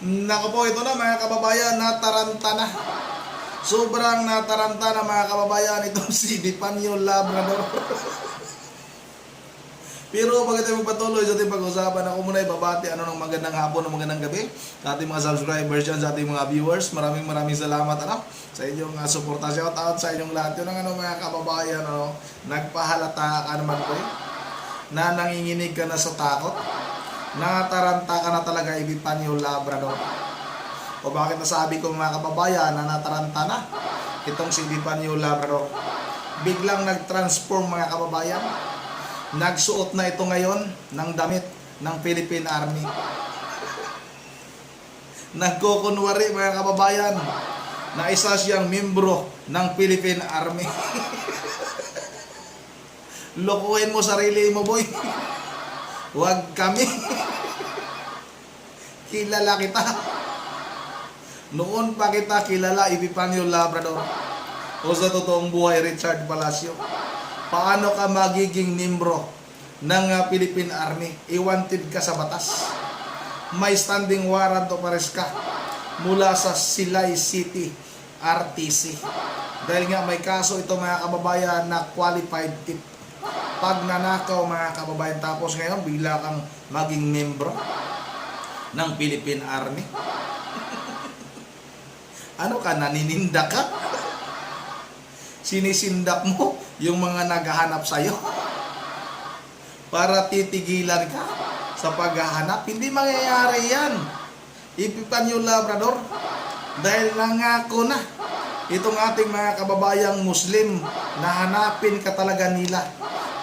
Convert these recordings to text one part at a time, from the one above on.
Naku po, ito na mga kababayan, nataranta na. Sobrang nataranta na mga kababayan itong si Dipanyo Labrador. Pero bago tayo magpatuloy sa ating pag-usapan, ako muna ibabati ng magandang hapon o magandang gabi sa ating mga subscribers dyan, sa ating mga viewers. Maraming salamat sa inyong suporta. Shout out sa inyong lahat. Yun ang mga kababayan, nagpahalata ka naman po na nanginginig ka na sa takot. Nataranta ka na talaga, Dipanyo Labrador. O bakit nasabi ko mga kababayan na nataranta na itong si Dipanyo Labrador? Biglang nag-transform mga kababayan. Nagsuot na ito ngayon ng damit ng Philippine Army. Nagkukunwari mga kababayan na isa siyang membro ng Philippine Army. Lokohin mo sarili mo, boy. Huwag kami. Kilala kita. Noon pa kita kilala, Dipanyo Labrador. O sa totoong buhay, Richard Palacio. Paano ka magiging membro ng Philippine Army? I-wanted ka sa batas. May standing warrant of arrest ka mula sa Silay City RTC. Dahil nga may kaso ito mga kababayan na qualified tip. Pag nanakaw mga kababayan, tapos ngayon bigla kang maging membro ng Philippine Army. Ano ka, nanininda ka? Sinisindak mo yung mga naghahanap sa'yo para titigilan ka sa paghahanap. Hindi mangyayari yan, Dipanyo Labrador, dahil nangako na itong ating mga kababayang Muslim na hanapin ka talaga nila.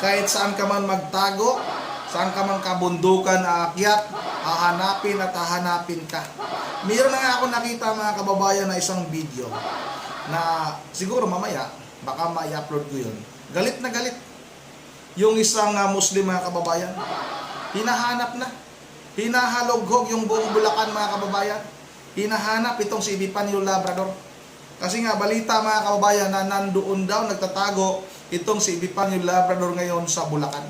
Kahit saan ka man magtago, saan ka man kabundukan aakyat, hahanapin at hahanapin ka. Meron na nga ako nakita mga kababayan na isang video na siguro mamaya baka ma-upload ko yun. Galit na galit yung isang Muslim mga kababayan. Hinahanap na, hinahaloghog yung buong Bulacan mga kababayan. Hinahanap itong si Dipanyo Labrador. Kasi nga balita mga kababayan na nandoon daw nagtatago itong si Dipanyo Labrador ngayon sa Bulacan.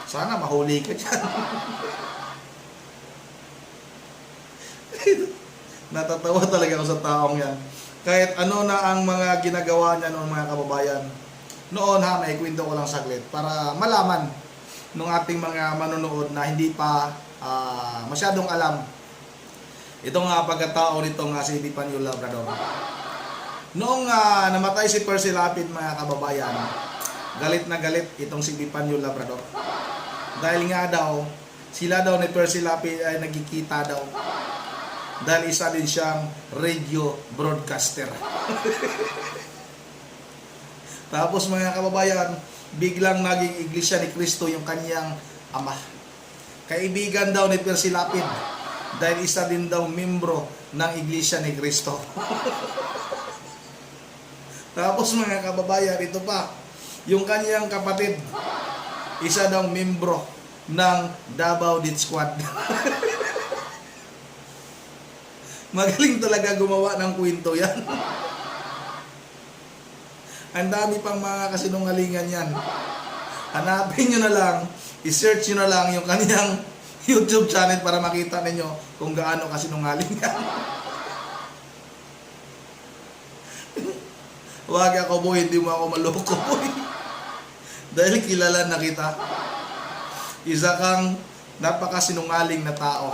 Sana mahuli ka dyan. Natatawa talaga ako sa taong yan. Kahit ano na ang mga ginagawa niya noon mga kababayan. Noon may kwento ko lang saglit para malaman ng ating mga manonood na hindi pa masyadong alam itong pagkatao nitong si Dipanyo Labrador. Noong namatay si Percy Lapid mga kababayan, galit na galit itong si Dipanyo Labrador. Dahil nga daw, sila daw ni Percy Lapid ay nagkikita daw. Dahil isa din siyang radio broadcaster. Tapos mga kababayan, biglang naging Iglesia ni Cristo yung kaniyang ama. Kaibigan daw ni Percy Lapid dahil isa din daw membro ng Iglesia ni Cristo. Tapos mga kababayan, ito pa, yung kaniyang kapatid, isa daw membro ng Davao Death Squad. Magaling talaga gumawa ng kwento yan. Ang dami pang mga kasinungalingan yan. Hanapin nyo na lang, i-search nyo na lang yung kaniyang YouTube channel para makita ninyo kung gaano kasinungaling yan. Huwag ako boy, hindi mo ako maloko boy. Dahil kilala na kita. Isa kang napakasinungaling na tao.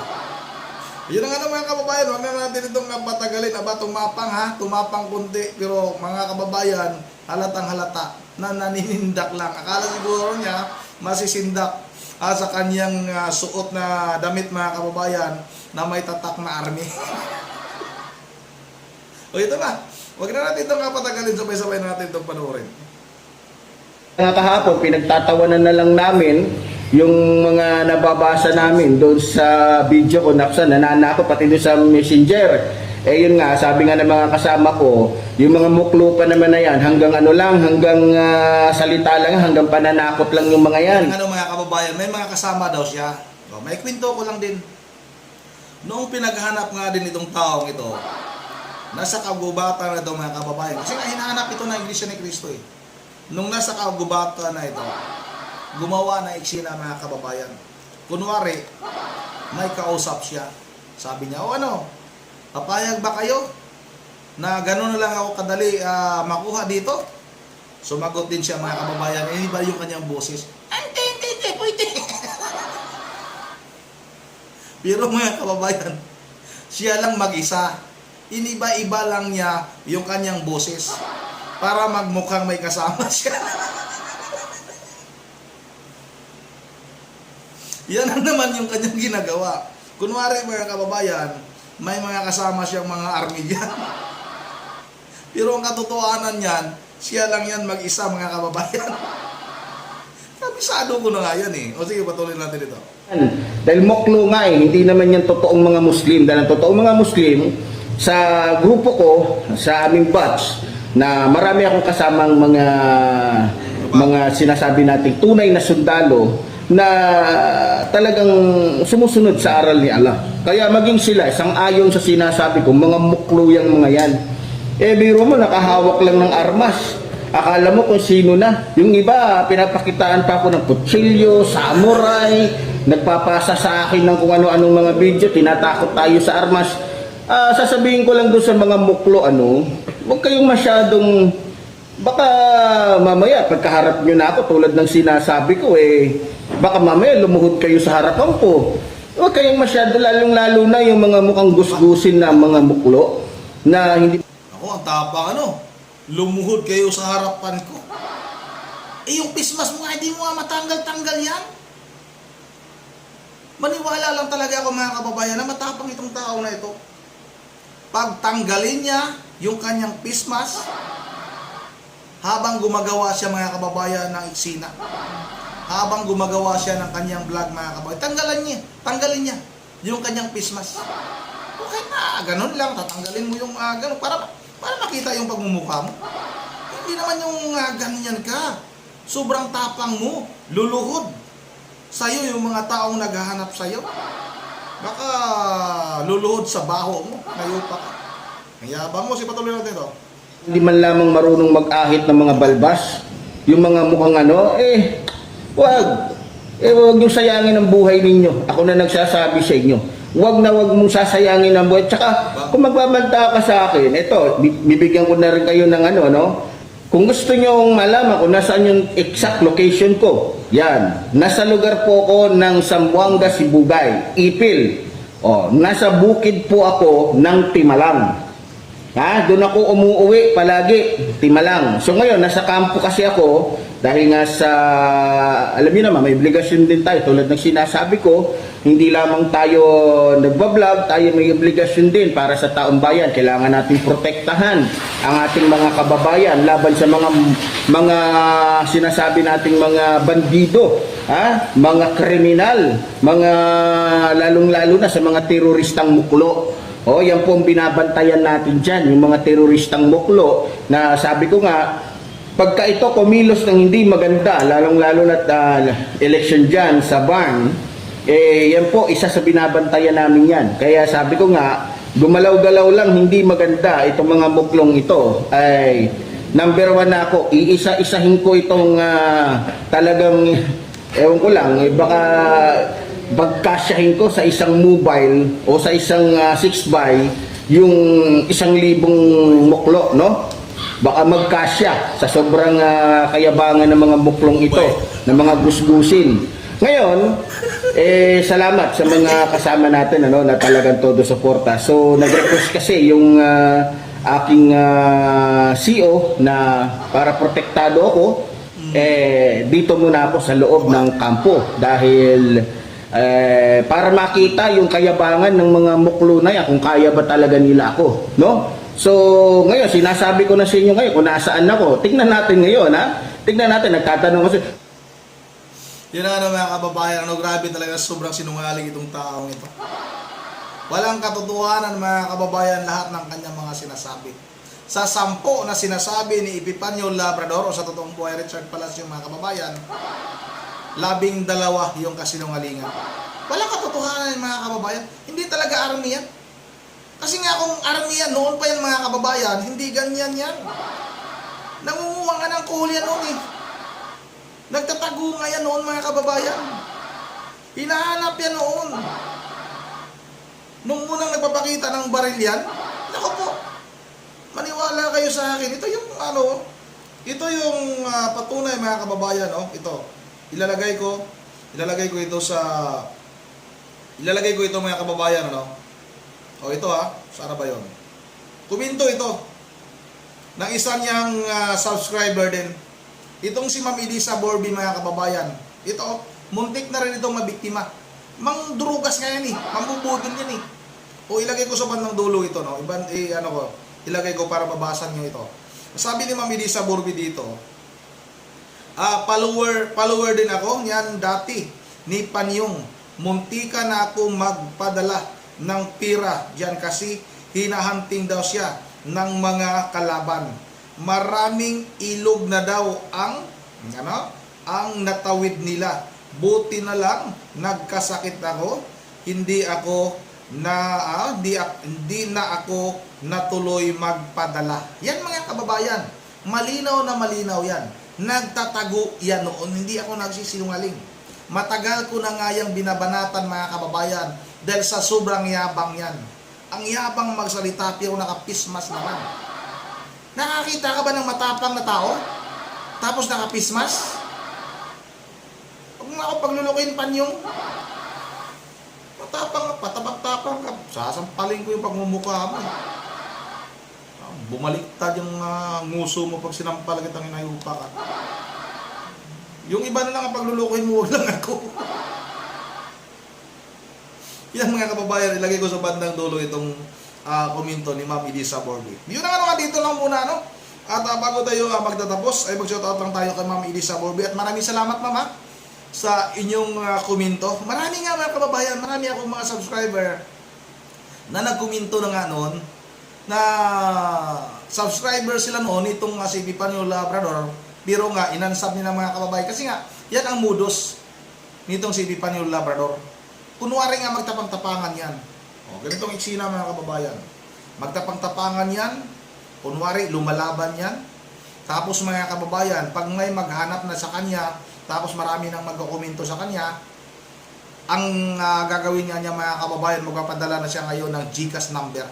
Yun ang mga kababayan, huwag na natin itong patagalin. Tumapang tumapang kunti. Pero mga kababayan, halatang halata na naninindak lang. Akala siguro niya masisindak sa kanyang suot na damit mga kababayan na may tatak na army. O ito na, huwag na natin itong patagalin. Sabay-sabay natin itong panoorin. Kahapon, pinagtatawanan na lang namin yung mga nababasa namin doon sa video ko, nananako pati doon sa messenger. Yun nga, sabi nga ng mga kasama ko, yung mga muklo pa naman na yan, hanggang salita lang, hanggang pananakot lang yung mga yan. Mga kababayan, may mga kasama daw siya. May kwento ko lang din. Noong pinaghanap nga din itong taong ito, nasa kagubatan na ito mga kababayan. Kasi nga hinahanap ito na Iglesia ni Cristo . Nung nasa kagubatan na ito, gumawa na eksena mga kababayan. Kunwari, may kausap siya Sabi niya, o ano, papayag ba kayo na gano'n na lang ako kadali makuha dito? Sumagot din siya, mga kababayan, iba yung kanyang boses. Hindi, pwede. Pero mga kababayan, siya lang mag-isa. Iniba-iba lang niya yung kanyang boses para magmukhang may kasama siya. Yan ang naman yung kanyang ginagawa. Kunwari mga kababayan, may mga kasama siyang mga army dyan. Pero ang katotohanan yan, siya lang yan mag-isa, mga kababayan. Kabisado ko na nga yan eh. O sige, patuloy natin ito. Dahil moklo nga hindi naman yan totoong mga Muslim. Dahil ang totoong mga Muslim, sa grupo ko, sa aming batch, na marami akong kasamang mga sinasabi nating tunay na sundalo na talagang sumusunod sa aral ni Allah. Kaya maging sila, isang ayon sa sinasabi ko, mga muklo yang mga yan. Biro mo, nakahawak lang ng armas. Akala mo kung sino na. Yung iba, pinapakitaan pa ako ng kutsilyo, samurai, nagpapasa sa akin ng kung ano-anong mga video, tinatakot tayo sa armas. Sasabihin ko lang doon sa mga muklo, huwag kayong masyadong, baka mamaya pagkaharap nyo na ako tulad ng sinasabi ko baka mamaya lumuhod kayo sa harapan ko. Huwag kayong masyado, lalong-lalo na yung mga mukhang gusgusin na mga muklo na hindi... Ako, ang tapang lumuhod kayo sa harapan ko. Yung pismas mo nga, hindi mo nga matanggal-tanggal yan. Maniwala lang talaga ako mga kababayan na matapang itong tao na ito. Pagtanggalin niya yung kanyang pismas, habang gumagawa siya mga kababayan ng eksena, habang gumagawa siya ng kanyang vlog mga kababayan, tanggalin niya yung kanyang pismas. Okay na, ganun lang, tatanggalin mo yung ganun, para makita yung pagmumukha mo. Hindi naman yung ganyan ka. Sobrang tapang mo, luluhod sa'yo yung mga taong naghahanap sa'yo. Baka luluhod sa baho mo, nayupa ka. Mayabang mo, patuloy natin ito. Hindi man lamang marunong mag-ahit ng mga balbas, yung mga mukhang wag niyong sayangin ang buhay ninyo. Ako na nagsasabi sa inyo, wag mong sasayangin ang buhay. Tsaka, kung magbabanta ka sa akin, ito, bibigyan ko na rin kayo ng kung gusto nyong malaman kung nasaan yung exact location ko, yan, nasa lugar po ko ng Zamboanga, Sibugay, Ipil. Nasa bukid po ako ng Timalang. Doon ako umuwi palagi, Timalang. So ngayon, nasa kampo kasi ako, dahil nga sa, alam niyo naman, may obligasyon din tayo. Tulad ng sinasabi ko, hindi lamang tayo nagbablog, tayo may obligasyon din para sa taong bayan. Kailangan natin protektahan ang ating mga kababayan laban sa mga sinasabi nating mga bandido, mga kriminal, mga lalong-lalo na sa mga teroristang muklo. Yan po ang binabantayan natin dyan, yung mga teroristang muklo na sabi ko nga, pagka ito kumilos ng hindi maganda, lalong-lalo na election dyan sa barn, yan po, isa sa binabantayan namin yan. Kaya sabi ko nga, gumalaw-galaw lang, hindi maganda itong mga muklong ito. Ay, number 1 na ako, iisa-isahin ko itong talagang, ewan ko lang, baka pagkasyahin ko sa isang mobile o sa isang 6x yung 1,000 muklo, no? Baka magkasya sa sobrang kayabangan ng mga muklong ito, ng mga gusgusin. Ngayon, salamat sa mga kasama natin na talagang todo suporta. So, nag-request kasi yung aking CEO na para protektado ako, dito muna ako sa loob ng kampo dahil para makita yung kayabangan ng mga muklo na yan, kung kaya ba talaga nila ako, no? So, ngayon, sinasabi ko na sa inyo ngayon kung nasaan ako. Tignan natin ngayon, Tignan natin, nagtatanong kasi. Yun na mga kababayan, grabe talaga, sobrang sinungaling itong taong ito. Walang katotohanan mga kababayan lahat ng kanyang mga sinasabi. Sa 10 na sinasabi ni Epifanio Labrador o sa totoong buhay Richard Palacio mga kababayan, 12 yung kasinungalingan. Walang katotohanan mga kababayan. Hindi talaga army yan. Kasi nga kung army yan, noon pa yan mga kababayan, hindi ganyan yan. Nangunguha nga ng kuhol yan noon Nagtatago nga yan noon mga kababayan. Hinahanap yan noon. Nung unang nagpapakita ng baril yan, naku po, maniwala kayo sa akin. Ito yung ito yung patunay mga kababayan, oh. Ito. Ilalagay ko ito mga kababayan, ano. O ito sana ba 'yon? Kuminto ito ng isa niyang subscriber din. Itong si Ma'am Elisa Borby mga kababayan. Ito, muntik na rin itong mabiktima. Mangdrugas nga yan mambubudol yan O ilagay ko sa bandang dulo ito, no. Ilagay ko para mabasan niyo ito. Sabi ni Ma'am Elisa Borby dito, follower din ako niyan dati ni Panyong. Muntika na ako magpadala ng pira diyan kasi hinahanting daw siya ng mga kalaban. Maraming ilog na daw ang natawid nila. Buti na lang nagkasakit ako, hindi na ako natuloy magpadala. Yan mga kababayan, malinaw na malinaw yan. Nagtatago yan noon, hindi ako nagsisinungaling. Matagal ko na nga yung binabanatan mga kababayan dahil sa sobrang yabang yan. Ang yabang magsalita pero nakapismas naman. Nakakita ka ba ng matapang na tao? Tapos nakapismas? Huwag mo ako paglulukuin, Panyong. Matapang, patabak-tapang ka. Sasampalin ko yung pagmumukha mo. Bumaliktad yung nguso mo pag sinampal kitang inayupa ka. Yung iba na lang ang paglulukuhin mo, lang ako. Yan mga kababayan, ilagay ko sa bandang dulo itong komento ni Ma'am Elisa Borby. Yun na dito lang muna, no? At bago tayo magtatapos, ay mag-shoutout lang tayo kay Ma'am Elisa Borby. At maraming salamat, Ma'am, sa inyong komento. Marami nga mga kababayan, marami akong mga subscriber na nagkomento na nga noon, na subscriber sila noon itong si Epifanio Labrador, pero nga inansab nila mga kababayan kasi nga yan ang modus nitong si Epifanio Labrador. Kunwari nga magtapang-tapangan yan. Ganitong eksena mga kababayan. Magtapang-tapangan yan, kunwari lumalaban yan. Tapos mga kababayan, pag may maghanap na sa kanya, tapos marami nang magkokomento sa kanya, ang gagawin niya mga kababayan, magpapadala na siya ngayon ng GCash number.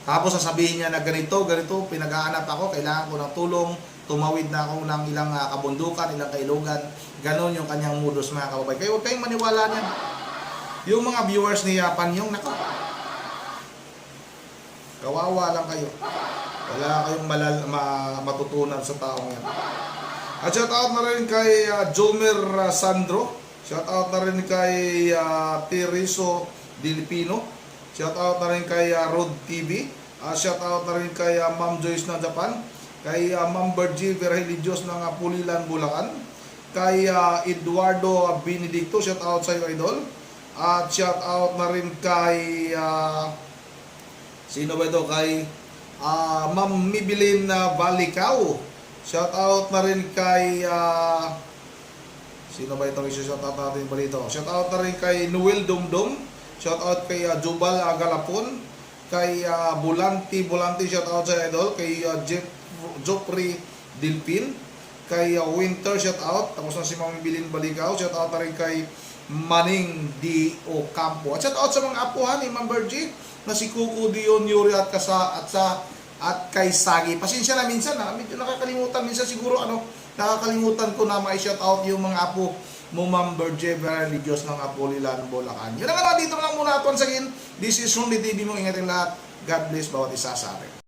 Tapos sasabihin niya na ganito, pinaghahanap ako, kailangan ko ng tulong, tumawid na ako ng ilang kabundukan, ilang kailugan. Ganon yung kanyang modus mga kababayan. Kaya huwag kayong maniwala niyan. Yung mga viewers ni Panyong, nako, kawawa lang kayo. Wala kayong matutunan sa taong yan. At shout out na rin kay Jomer Sandro. Shout out na rin kay Teriso Dilipino. Shout out na rin kay Rod TV. Shout out na rin kay Ma'am Joyce ng Japan. Kay Ma'am Bergie Verhelidios ng Pulilan, Bulacan. Kay Eduardo Benedicto. Shout out sa iyo, idol. At shout out na rin kay sino ba ito? Kay Ma'am Mibilin Balicao. Shout out na rin kay sino ba itong i-shout out natin ba dito? Shout out na rin kay Noel Dumdum. Shout out kay Jubal Galapon. Kay Bulanti, shout out sa idol. Kay Joffrey Dilpin. Kay Winter, shout out. Tapos na si Ma'am Mibilin Balicao. Shout out na rin kay Maning D. Ocampo. At shout out sa mga apuhan ni Ma'am Bergie na si Kuko Dion Yuri at kay Sagi. Pasensya na minsan medyo nakakalimutan minsan siguro nakakalimutan ko na ma-shout out yung mga apo mo Ma'am Bergie Verhelidios ng Pulilan, Bulacan. Yun na nga dito lang muna at once again, this is Ronly TV mo, ingatin lahat. God bless bawat isa sa atin.